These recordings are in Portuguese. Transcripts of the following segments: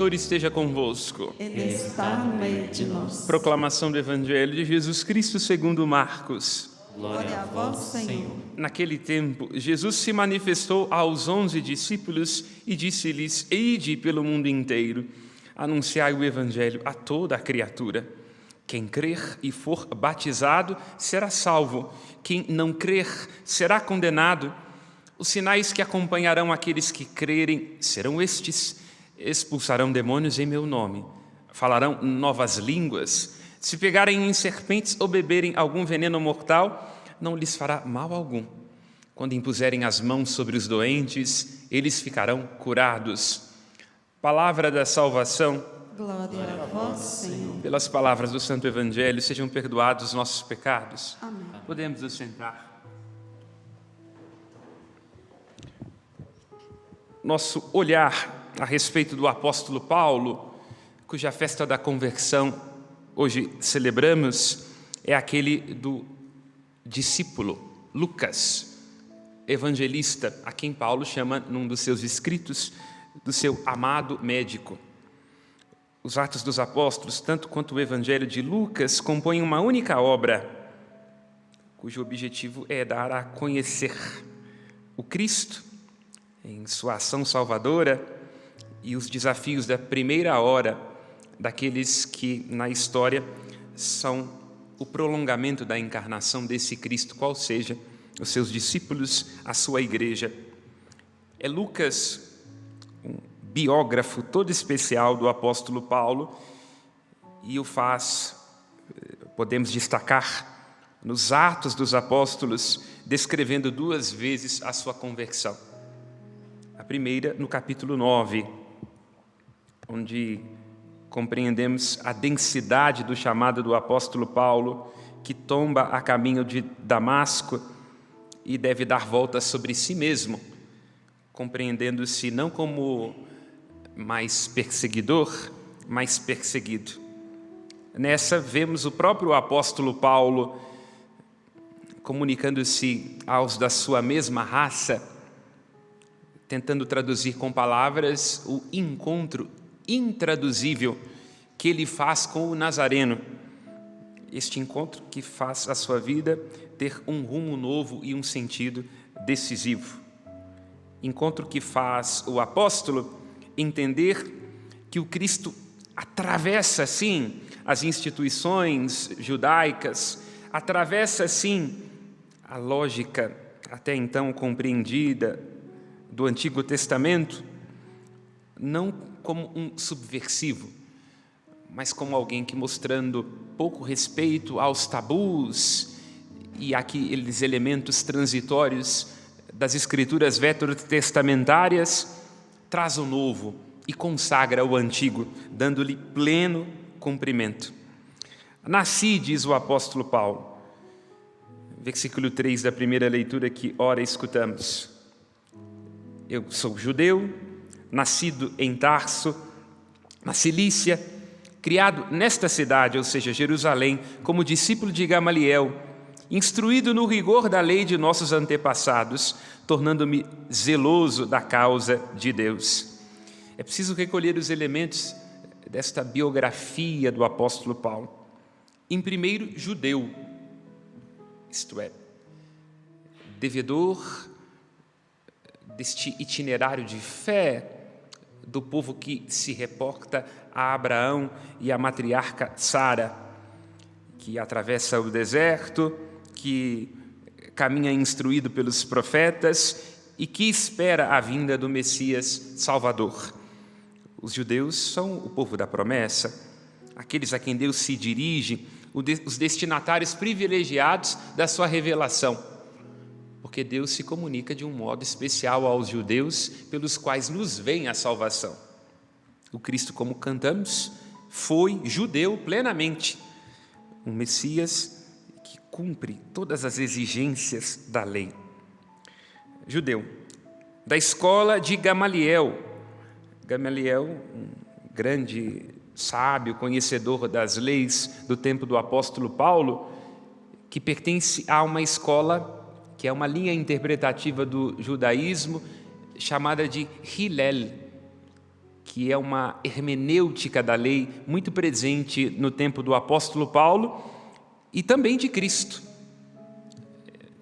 O Senhor esteja convosco. Ele está no meio de nós. Proclamação do Evangelho de Jesus Cristo segundo Marcos. Glória a vós, Senhor. Naquele tempo, Jesus se manifestou aos 11 discípulos e disse-lhes: Ide pelo mundo inteiro, anunciai o Evangelho a toda a criatura. Quem crer e for batizado será salvo. Quem não crer será condenado. Os sinais que acompanharão aqueles que crerem serão estes: expulsarão demônios em meu nome, falarão novas línguas, se pegarem em serpentes ou beberem algum veneno mortal, não lhes fará mal algum. Quando impuserem as mãos sobre os doentes, eles ficarão curados. Palavra da salvação. Glória a vós, Senhor. Pelas palavras do Santo Evangelho, sejam perdoados os nossos pecados. Amém. Podemos nos sentar. Nosso olhar a respeito do apóstolo Paulo, cuja festa da conversão hoje celebramos, é aquele do discípulo Lucas, evangelista, a quem Paulo chama, num dos seus escritos, do seu amado médico. Os Atos dos Apóstolos, tanto quanto o Evangelho de Lucas, compõem uma única obra, cujo objetivo é dar a conhecer o Cristo em sua ação salvadora e os desafios da primeira hora daqueles que, na história, são o prolongamento da encarnação desse Cristo, qual seja os seus discípulos, a sua igreja. É Lucas, um biógrafo todo especial do apóstolo Paulo, e o faz, podemos destacar, nos Atos dos Apóstolos, descrevendo 2 vezes a sua conversão. A primeira, no capítulo 9, onde compreendemos a densidade do chamado do apóstolo Paulo, que tomba a caminho de Damasco e deve dar volta sobre si mesmo, compreendendo-se não como mais perseguidor, mas perseguido. Nessa, vemos o próprio apóstolo Paulo comunicando-se aos da sua mesma raça, tentando traduzir com palavras o encontro intraduzível que ele faz com o Nazareno. Este encontro que faz a sua vida ter um rumo novo e um sentido decisivo. Encontro que faz o apóstolo entender que o Cristo atravessa, sim, as instituições judaicas, atravessa, sim, a lógica até então compreendida do Antigo Testamento, não como um subversivo, mas como alguém que, mostrando pouco respeito aos tabus e aqueles elementos transitórios das escrituras veterotestamentárias, traz o novo e consagra o antigo, dando-lhe pleno cumprimento. Nasci, diz o apóstolo Paulo, versículo 3 da primeira leitura que ora escutamos. Eu sou judeu, nascido em Tarso, na Cilícia, criado nesta cidade, ou seja, Jerusalém, como discípulo de Gamaliel, instruído no rigor da lei de nossos antepassados, tornando-me zeloso da causa de Deus. É preciso recolher os elementos desta biografia do apóstolo Paulo. Em primeiro, judeu, isto é, devedor deste itinerário de fé do povo que se reporta a Abraão e a matriarca Sara, que atravessa o deserto, que caminha instruído pelos profetas e que espera a vinda do Messias Salvador. Os judeus são o povo da promessa, aqueles a quem Deus se dirige, os destinatários privilegiados da sua revelação, porque Deus se comunica de um modo especial aos judeus, pelos quais nos vem a salvação. O Cristo, como cantamos, foi judeu plenamente, um Messias que cumpre todas as exigências da lei. Judeu, da escola de Gamaliel. Gamaliel, um grande sábio, conhecedor das leis do tempo do apóstolo Paulo, que pertence a uma escola que é uma linha interpretativa do judaísmo chamada de Hillel, que é uma hermenêutica da lei muito presente no tempo do apóstolo Paulo e também de Cristo.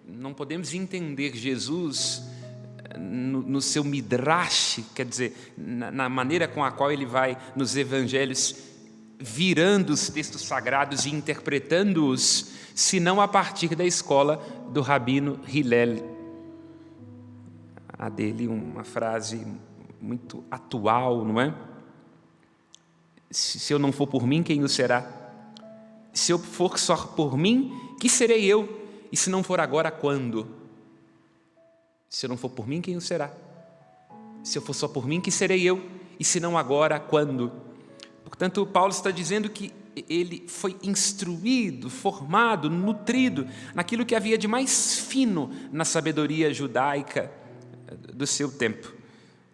Não podemos entender Jesus no seu midrash, quer dizer, na maneira com a qual ele vai nos evangelhos virando os textos sagrados e interpretando-os, senão a partir da escola do rabino Hillel. Há dele uma frase muito atual, não é? Se eu não for por mim, quem o será? Se eu for só por mim, que serei eu? E se não for agora, quando? Se eu não for por mim, quem o será? Se eu for só por mim, que serei eu? E se não agora, quando? Portanto, Paulo está dizendo que ele foi instruído, formado, nutrido naquilo que havia de mais fino na sabedoria judaica do seu tempo.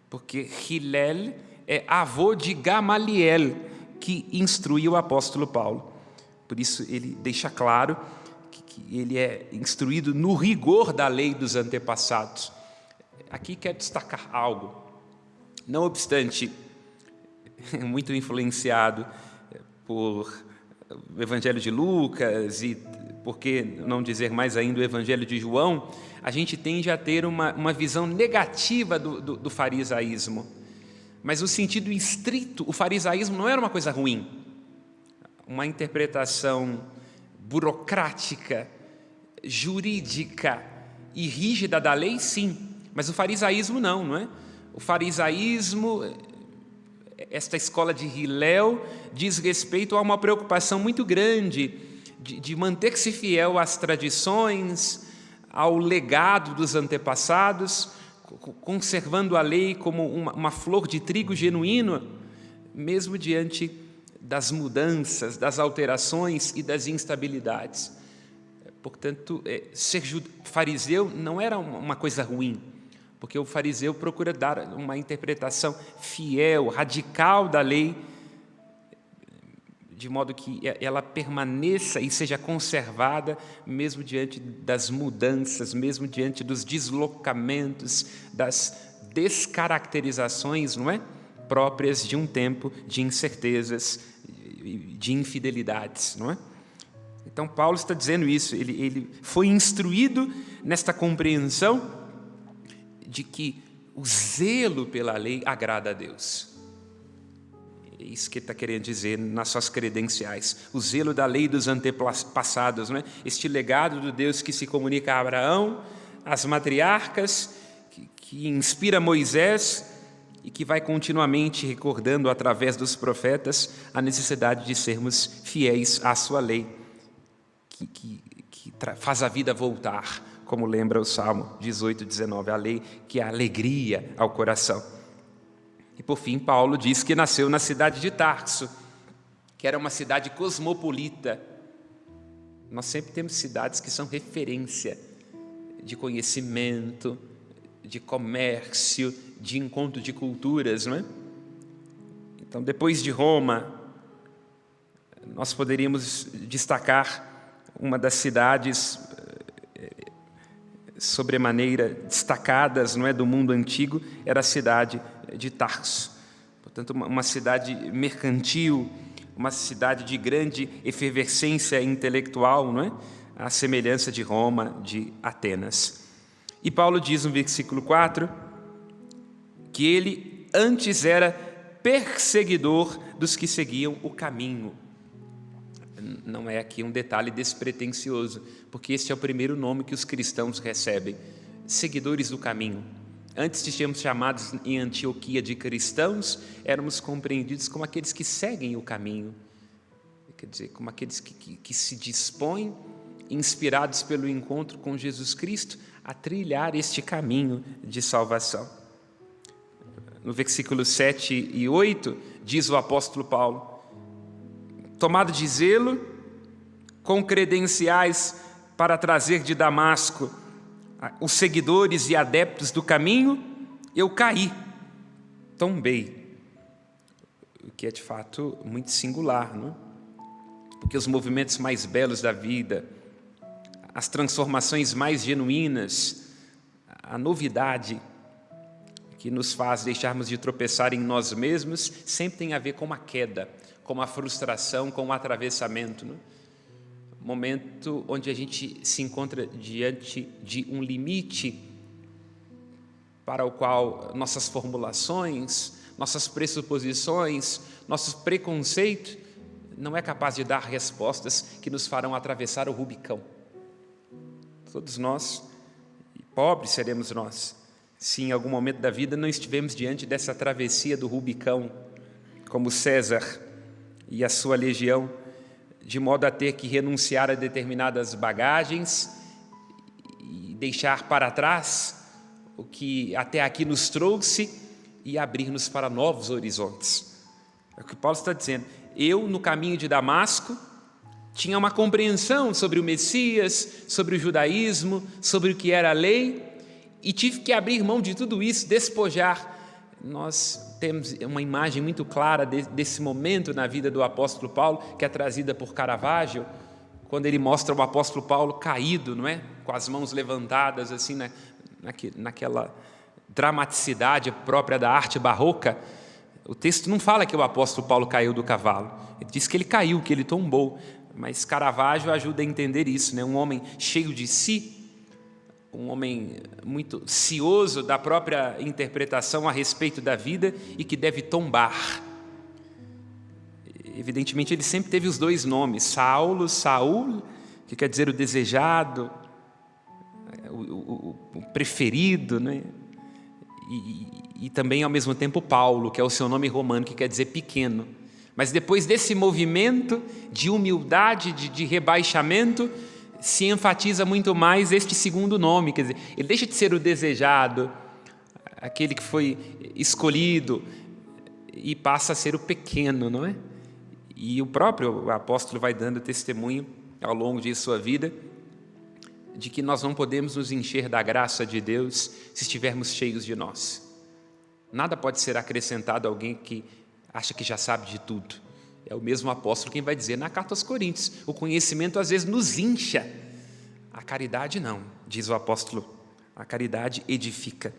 Porque Hillel é avô de Gamaliel, que instruiu o apóstolo Paulo. Por isso ele deixa claro que ele é instruído no rigor da lei dos antepassados. Aqui quero destacar algo. Não obstante, muito influenciado por o Evangelho de Lucas e, por que não dizer mais ainda, o Evangelho de João, a gente tende a ter uma visão negativa do farisaísmo. Mas no sentido estrito, o farisaísmo não era uma coisa ruim. Uma interpretação burocrática, jurídica e rígida da lei, sim. Mas o farisaísmo não é? O farisaísmo, esta escola de Hillel, diz respeito a uma preocupação muito grande de manter-se fiel às tradições, ao legado dos antepassados, conservando a lei como uma flor de trigo genuína, mesmo diante das mudanças, das alterações e das instabilidades. Portanto, ser fariseu não era uma coisa ruim, porque o fariseu procura dar uma interpretação fiel, radical da lei, de modo que ela permaneça e seja conservada mesmo diante das mudanças, mesmo diante dos deslocamentos, das descaracterizações, não é? Próprias de um tempo de incertezas, de infidelidades, não é? Então Paulo está dizendo isso, ele foi instruído nesta compreensão de que o zelo pela lei agrada a Deus. É isso que ele está querendo dizer nas suas credenciais. O zelo da lei dos antepassados, não é? Este legado do Deus que se comunica a Abraão, às matriarcas, que inspira Moisés e que vai continuamente recordando através dos profetas a necessidade de sermos fiéis à sua lei, que faz a vida voltar, como lembra o Salmo 18, 19, a lei que é alegria ao coração. E por fim, Paulo diz que nasceu na cidade de Tarso, que era uma cidade cosmopolita. Nós sempre temos cidades que são referência de conhecimento, de comércio, de encontro de culturas, não é? Então, depois de Roma, nós poderíamos destacar uma das cidades sobremaneira destacadas, não é, do mundo antigo, era a cidade de Tarso. Portanto, uma cidade mercantil, uma cidade de grande efervescência intelectual, não é? À semelhança de Roma, de Atenas. E Paulo diz no versículo 4 que ele antes era perseguidor dos que seguiam o caminho. Não é aqui um detalhe despretensioso, porque este é o primeiro nome que os cristãos recebem, seguidores do caminho. Antes de sermos chamados em Antioquia de cristãos, éramos compreendidos como aqueles que seguem o caminho, quer dizer, como aqueles que se dispõem, inspirados pelo encontro com Jesus Cristo, a trilhar este caminho de salvação. No versículos 7 e 8, diz o apóstolo Paulo: tomado de zelo, com credenciais para trazer de Damasco os seguidores e adeptos do caminho, eu caí, tombei. O que é de fato muito singular, não? Porque os movimentos mais belos da vida, as transformações mais genuínas, a novidade que nos faz deixarmos de tropeçar em nós mesmos, sempre tem a ver com a queda, com a frustração, com o atravessamento, né? Momento onde a gente se encontra diante de um limite para o qual nossas formulações, nossas pressuposições, nossos preconceitos não é capaz de dar respostas que nos farão atravessar o Rubicão. Todos nós, e pobres seremos nós, se em algum momento da vida não estivemos diante dessa travessia do Rubicão, como César e a sua legião, de modo a ter que renunciar a determinadas bagagens e deixar para trás o que até aqui nos trouxe e abrir-nos para novos horizontes. É o que Paulo está dizendo. Eu, no caminho de Damasco, tinha uma compreensão sobre o Messias, sobre o judaísmo, sobre o que era a lei, e tive que abrir mão de tudo isso, despojar. Nós temos uma imagem muito clara desse momento na vida do apóstolo Paulo, que é trazida por Caravaggio, quando ele mostra o apóstolo Paulo caído, não é? Com as mãos levantadas, assim, naquela dramaticidade própria da arte barroca. O texto não fala que o apóstolo Paulo caiu do cavalo, ele diz que ele caiu, que ele tombou, mas Caravaggio ajuda a entender isso, né? Um homem cheio de si, um homem muito cioso da própria interpretação a respeito da vida e que deve tombar. Evidentemente, ele sempre teve os dois nomes, Saulo, Saul, que quer dizer o desejado, o preferido, né? E também, ao mesmo tempo, Paulo, que é o seu nome romano, que quer dizer pequeno. Mas depois desse movimento de humildade, de rebaixamento, se enfatiza muito mais este segundo nome, quer dizer, ele deixa de ser o desejado, aquele que foi escolhido, e passa a ser o pequeno, não é? E o próprio apóstolo vai dando testemunho ao longo de sua vida de que nós não podemos nos encher da graça de Deus se estivermos cheios de nós. Nada pode ser acrescentado a alguém que acha que já sabe de tudo. É o mesmo apóstolo quem vai dizer na carta aos Coríntios, o conhecimento às vezes nos incha, a caridade não, diz o apóstolo, a caridade edifica.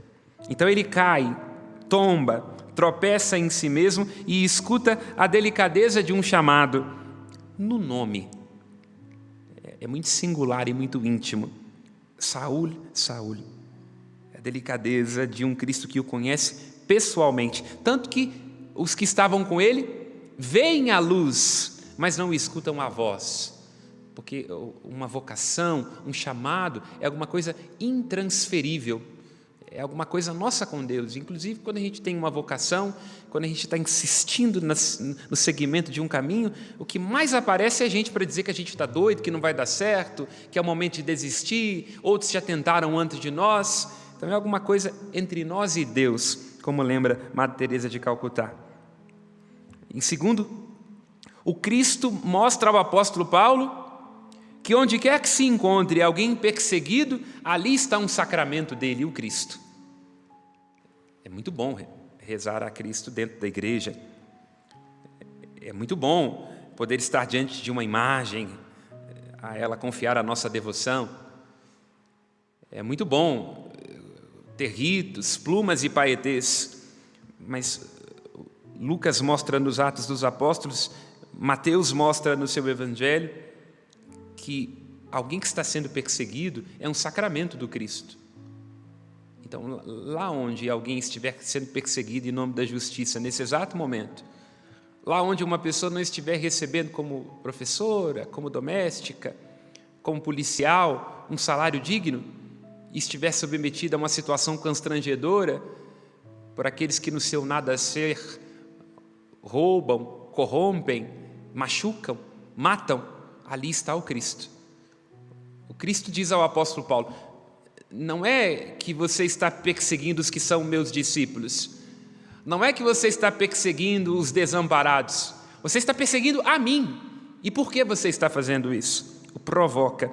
Então ele cai, tomba, tropeça em si mesmo e escuta a delicadeza de um chamado no nome. É muito singular e muito íntimo. Saul, Saul. É a delicadeza de um Cristo que o conhece pessoalmente, tanto que os que estavam com ele veem a luz, mas não escutam a voz, porque uma vocação, um chamado é alguma coisa intransferível, é alguma coisa nossa com Deus. Inclusive, quando a gente tem uma vocação, quando a gente está insistindo no seguimento de um caminho, o que mais aparece é gente para dizer que a gente está doido, que não vai dar certo, que é o momento de desistir, outros já tentaram antes de nós. Então é alguma coisa entre nós e Deus, como lembra Madre Teresa de Calcutá. Em segundo, o Cristo mostra ao apóstolo Paulo que onde quer que se encontre alguém perseguido, ali está um sacramento dele, o Cristo. É muito bom rezar a Cristo dentro da igreja. É muito bom poder estar diante de uma imagem, a ela confiar a nossa devoção. É muito bom ter ritos, plumas e paetês, mas Lucas mostra nos Atos dos Apóstolos, Mateus mostra no seu Evangelho, que alguém que está sendo perseguido é um sacramento do Cristo. Então, lá onde alguém estiver sendo perseguido em nome da justiça, nesse exato momento, lá onde uma pessoa não estiver recebendo como professora, como doméstica, como policial, um salário digno, e estiver submetida a uma situação constrangedora por aqueles que no seu nada ser roubam, corrompem, machucam, matam, ali está o Cristo. O Cristo diz ao apóstolo Paulo, não é que você está perseguindo os que são meus discípulos, não é que você está perseguindo os desamparados, você está perseguindo a mim. E por que você está fazendo isso? O provoca,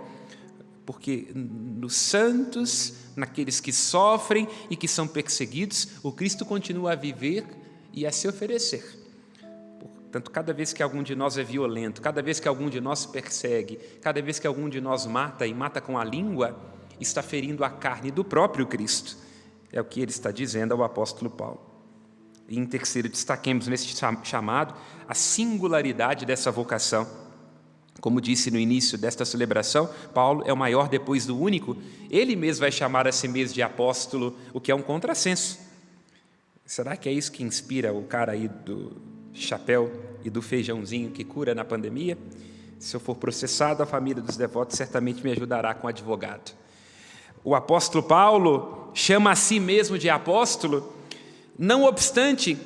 porque nos santos, naqueles que sofrem e que são perseguidos, o Cristo continua a viver e a se oferecer. Portanto, cada vez que algum de nós é violento, cada vez que algum de nós persegue, cada vez que algum de nós mata, e mata com a língua, está ferindo a carne do próprio Cristo. É o que ele está dizendo ao apóstolo Paulo. E em terceiro, destaquemos nesse chamado a singularidade dessa vocação. Como disse no início desta celebração, Paulo é o maior depois do único. Ele mesmo vai chamar a si mesmo de apóstolo, o que é um contrassenso. Será que é isso que inspira o cara aí do chapéu e do feijãozinho que cura na pandemia? Se eu for processado, a família dos devotos certamente me ajudará com advogado. O apóstolo Paulo chama a si mesmo de apóstolo, não obstante,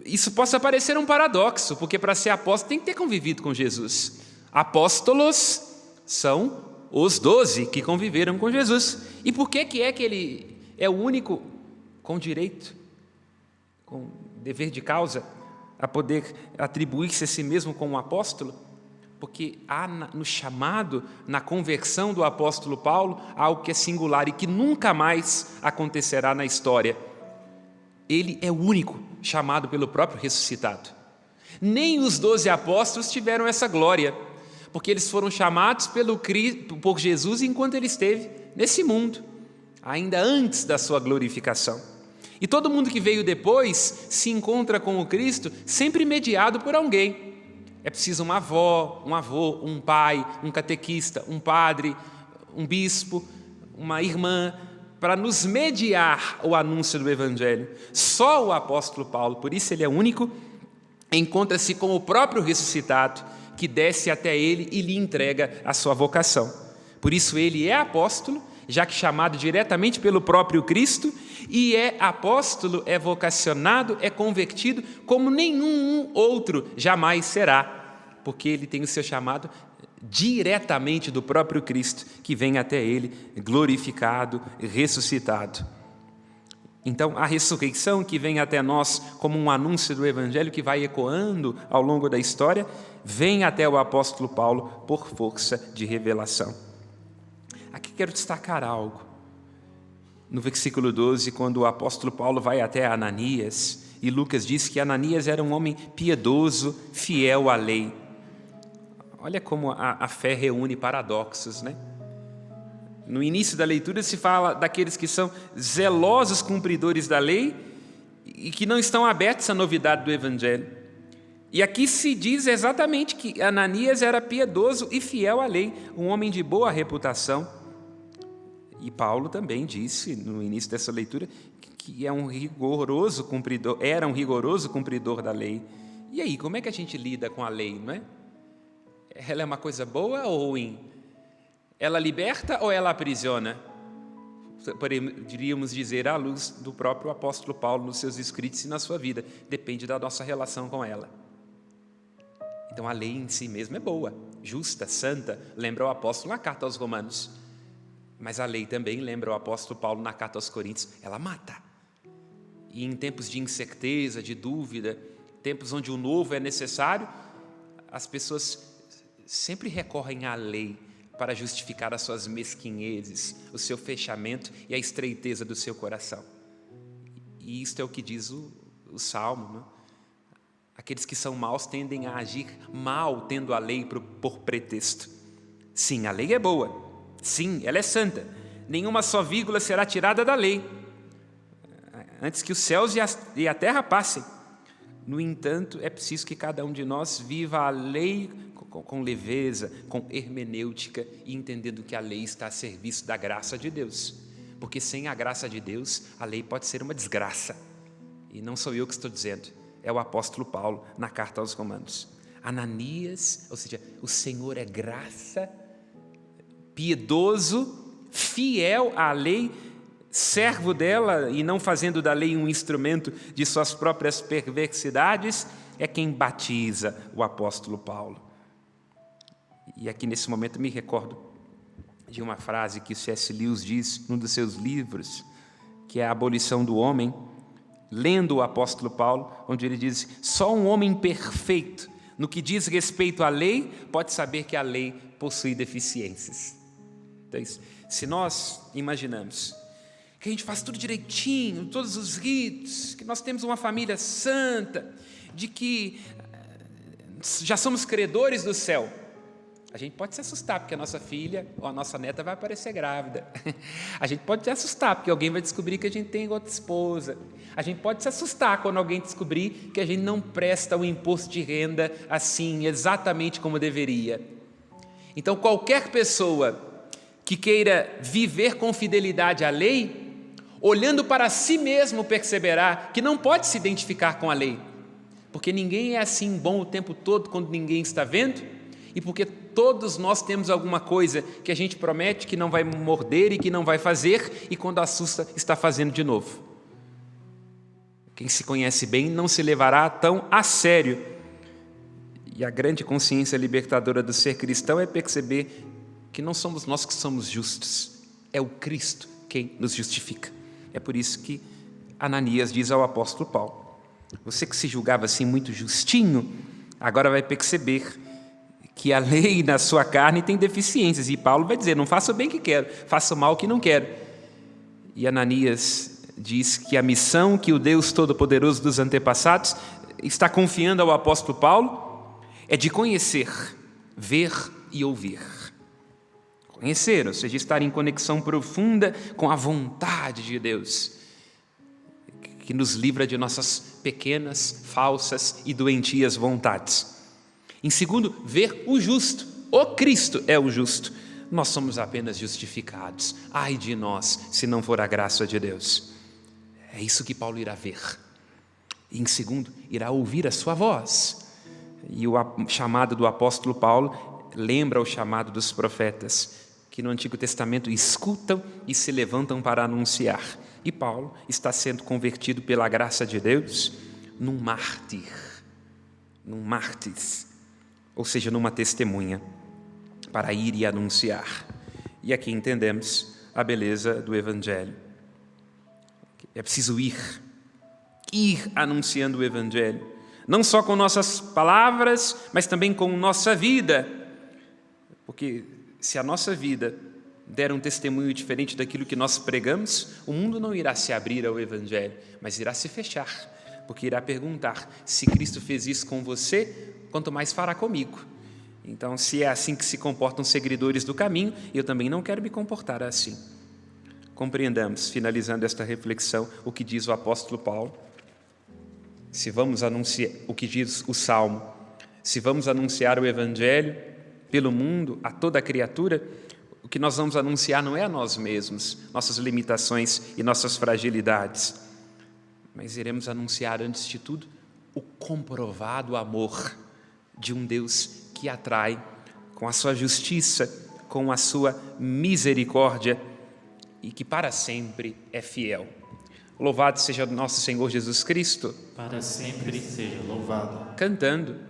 isso possa parecer um paradoxo, porque para ser apóstolo tem que ter convivido com Jesus. Apóstolos são os 12 que conviveram com Jesus. E por que ele é o único com direito, com dever de causa, a poder atribuir-se a si mesmo como apóstolo? Porque há no chamado, na conversão do apóstolo Paulo, algo que é singular e que nunca mais acontecerá na história. Ele é o único chamado pelo próprio ressuscitado. Nem os 12 apóstolos tiveram essa glória, porque eles foram chamados por Jesus enquanto ele esteve nesse mundo, ainda antes da sua glorificação. E todo mundo que veio depois se encontra com o Cristo sempre mediado por alguém. É preciso uma avó, um avô, um pai, um catequista, um padre, um bispo, uma irmã, para nos mediar o anúncio do Evangelho. Só o apóstolo Paulo, por isso ele é único, encontra-se com o próprio ressuscitado, que desce até ele e lhe entrega a sua vocação. Por isso ele é apóstolo, já que chamado diretamente pelo próprio Cristo, e é apóstolo, é vocacionado, é convertido como nenhum outro jamais será, porque ele tem o seu chamado diretamente do próprio Cristo, que vem até ele glorificado, ressuscitado. Então, a ressurreição que vem até nós como um anúncio do Evangelho que vai ecoando ao longo da história, vem até o apóstolo Paulo por força de revelação. Aqui quero destacar algo. No versículo 12, quando o apóstolo Paulo vai até Ananias, e Lucas diz que Ananias era um homem piedoso, fiel à lei. Olha como a fé reúne paradoxos, né? No início da leitura se fala daqueles que são zelosos cumpridores da lei e que não estão abertos à novidade do Evangelho. E aqui se diz exatamente que Ananias era piedoso e fiel à lei, um homem de boa reputação. E Paulo também disse, no início dessa leitura, que era um rigoroso cumpridor da lei. E aí, como é que a gente lida com a lei, não é? Ela é uma coisa boa ou ruim? Ela liberta ou ela aprisiona? Poderíamos dizer à luz do próprio apóstolo Paulo nos seus escritos e na sua vida. Depende da nossa relação com ela. Então a lei em si mesma é boa, justa, santa, lembra o apóstolo na carta aos Romanos. Mas a lei também, lembra o apóstolo Paulo na carta aos Coríntios, ela mata. E em tempos de incerteza, de dúvida, tempos onde o novo é necessário, as pessoas sempre recorrem à lei para justificar as suas mesquinhezes, o seu fechamento e a estreiteza do seu coração. E isto é o que diz o Salmo, né? Aqueles que são maus tendem a agir mal, tendo a lei por pretexto. Sim, a lei é boa. Sim, ela é santa. Nenhuma só vírgula será tirada da lei, antes que os céus e a terra passem. No entanto, é preciso que cada um de nós viva a lei com leveza, com hermenêutica, e entendendo que a lei está a serviço da graça de Deus. Porque sem a graça de Deus, a lei pode ser uma desgraça. E não sou eu que estou dizendo, é o apóstolo Paulo na carta aos Romanos. Ananias, ou seja, o Senhor é graça, piedoso, fiel à lei, servo dela e não fazendo da lei um instrumento de suas próprias perversidades, é quem batiza o apóstolo Paulo. E aqui nesse momento me recordo de uma frase que C.S. Lewis diz num dos seus livros, que é a Abolição do Homem, lendo o apóstolo Paulo, onde ele diz: só um homem perfeito no que diz respeito à lei pode saber que a lei possui deficiências. Então, se nós imaginamos que a gente faz tudo direitinho, todos os ritos, que nós temos uma família santa, de que já somos credores do céu, A gente pode se assustar porque a nossa filha ou a nossa neta vai aparecer grávida. A gente pode se assustar porque alguém vai descobrir que a gente tem outra esposa. A gente pode se assustar quando alguém descobrir que a gente não presta o imposto de renda assim, exatamente como deveria. Então, qualquer pessoa que queira viver com fidelidade à lei, olhando para si mesmo, perceberá que não pode se identificar com a lei, porque ninguém é assim bom o tempo todo quando ninguém está vendo, e porque todos nós temos alguma coisa que a gente promete que não vai morder e que não vai fazer, e quando assusta, está fazendo de novo. Quem se conhece bem não se levará tão a sério. E a grande consciência libertadora do ser cristão é perceber que não somos nós que somos justos, é o Cristo quem nos justifica. É por isso que Ananias diz ao apóstolo Paulo: você que se julgava assim muito justinho, agora vai perceber que a lei na sua carne tem deficiências. E Paulo vai dizer: não faça o bem que quero, faça o mal que não quero. E Ananias diz que a missão que o Deus Todo-Poderoso dos antepassados está confiando ao apóstolo Paulo é de conhecer, ver e ouvir. Conhecer, ou seja, estar em conexão profunda com a vontade de Deus, que nos livra de nossas pequenas, falsas e doentias vontades. Em segundo, ver o justo. O Cristo é o justo. Nós somos apenas justificados. Ai de nós, se não for a graça de Deus. É isso que Paulo irá ver. E em segundo, irá ouvir a sua voz. E o chamado do apóstolo Paulo lembra o chamado dos profetas, que no Antigo Testamento escutam e se levantam para anunciar. E Paulo está sendo convertido pela graça de Deus num mártir. Ou seja, numa testemunha, para ir e anunciar. E aqui entendemos a beleza do Evangelho. É preciso ir anunciando o Evangelho, não só com nossas palavras, mas também com nossa vida, porque se a nossa vida der um testemunho diferente daquilo que nós pregamos, o mundo não irá se abrir ao Evangelho, mas irá se fechar, porque irá perguntar: se Cristo fez isso com você, quanto mais fará comigo. Então, se é assim que se comportam os seguidores do caminho, eu também não quero me comportar assim. Compreendamos, finalizando esta reflexão, o que diz o apóstolo Paulo. Se vamos anunciar o que diz o Salmo, se vamos anunciar o Evangelho pelo mundo, a toda a criatura, o que nós vamos anunciar não é a nós mesmos, nossas limitações e nossas fragilidades, mas iremos anunciar, antes de tudo, o comprovado amor de um Deus que atrai com a sua justiça, com a sua misericórdia e que para sempre é fiel. Louvado seja nosso Senhor Jesus Cristo. Para sempre seja louvado. Cantando